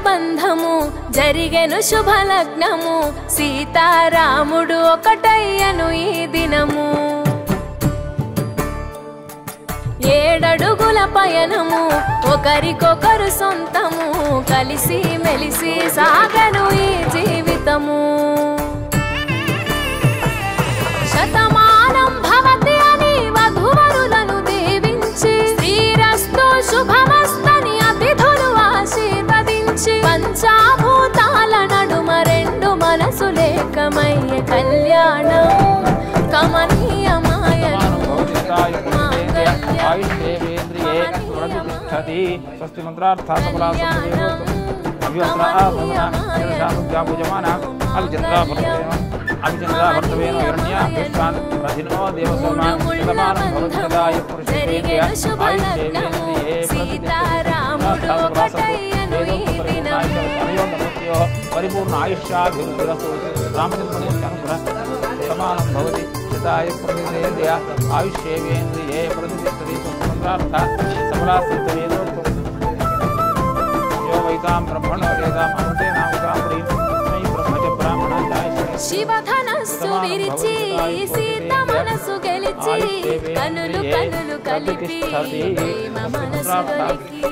బంధము జరిగెను శుభలగ్నము సీతారాముడు ఒకటయ్యను ఈ దినము 7 అడుగుల పయనము ఒకరికొకరు సొంతము కలిసి మెలిసి సాగను ఈ జీవితము శతమానం భవతి అని వధువరులను దీవించి శ్రీరస్తు శుభమస్తని అతిథులు ఆశీర్వదించి పంచాభూతాల నడుమ 2 మనసులేకమయ్య కళ్యాణం కమనీయమాయను స్వస్తి అభిచంద్రాభర్తవేన హిరణ్యాభ్యస్థాన్ రథినో దేవసోమాన్ శతమానం భవతి సదాయ పురుషేంద్రియ ఆయుష్యేంద్రియే ప్రతిష్ఠితో పరిపూర్ణ ఆయుష్యాభివృద్ధిరస్తు రామచంద్రమూర్తి అనుగ్రహ శతమానం భవతి సదాయ పురుషేంద్రియ ఆయుష్యేంద్రియే ప్రతిష్ఠితి స్వతంత్రార్థ సఫలాసిద్ధేదోక్తం యో వైతాం బ్రహ్మణో వేదాం అమృతే నామకాం ప్రీం శివధనస్సు విరిచి సీత మనసు గెలిచి కనులు కనులు కలిపి ప్రేమ మనసులోకి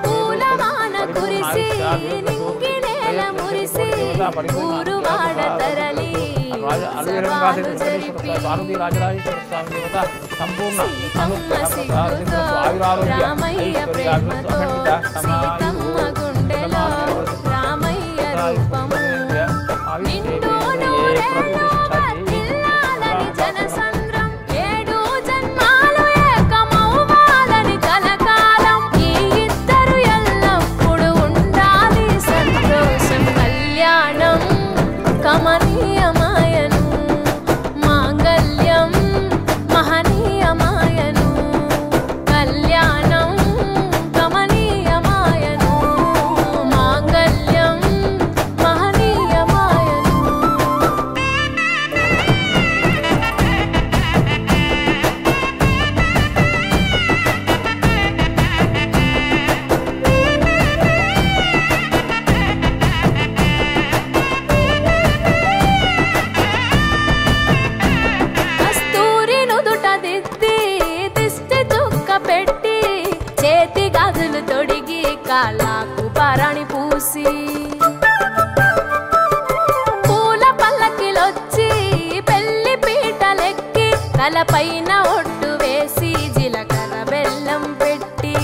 పూలవాన కురిసి నింగి నేల మురిసి ఊరు వాడ తరలి రామయ్య ప్రేమతో సీతమ్మ గుండెలో రామయ్య రూపము నిండు నూరెళ్ళు వర్ధిల్లాలని జనసంద్రం 7 జన్మాలు ఏకమవ్వాలని కలకాలం ఈ ఇద్దరు ఎల్లప్పుడూ ఉండాలి సంతోషం కళ్యాణం కమనీయమాయను మాంగళ్యం మహనీయమాయను కళ్యాణం కమనీయమాయను మాంగళ్యం మహనీయమాయను కస్తూరి నుదుట దిద్ది దిష్టి చుక్క పెట్టి చేతి గాజులు తొడిగి కాళ్ళకు పారాణి పూసి పూల పల్లకిలొచ్చి పెళ్లి పీటలెక్కి తలపైన ఒట్టు వేసి జీలకర్ర బెల్లం పెట్టి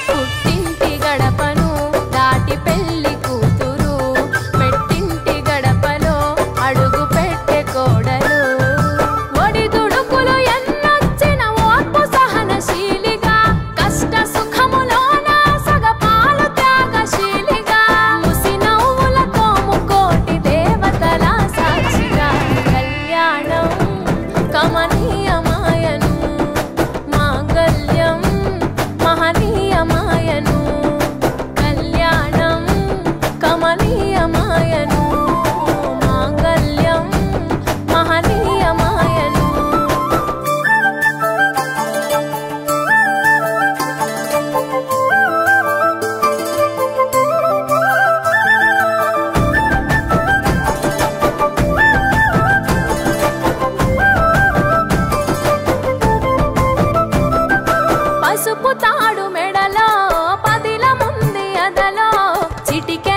పుట్టింటి గడపను దాటి పెళ్లి కూతురు మెట్టింటి గడపలో అడుగు పెట్టే కోడలు ఒడిదుడుకులు ఎన్నొచ్చిన ఓర్పు సహనశీలిగా కష్ట సుఖములోన సగపాలు త్యాగశీలిగా ముసి నవ్వులతో ముకోటి దేవతల సాక్షిగా కళ్యాణం కమనీయమాయను మాంగళ్యం మహనీయమాయను కళ్యాణం కమనీయమాయను మాంగళ్యం మహనీయమాయను పసుపు తాడు మెడలో పదిల ముంది అదలో చిటికి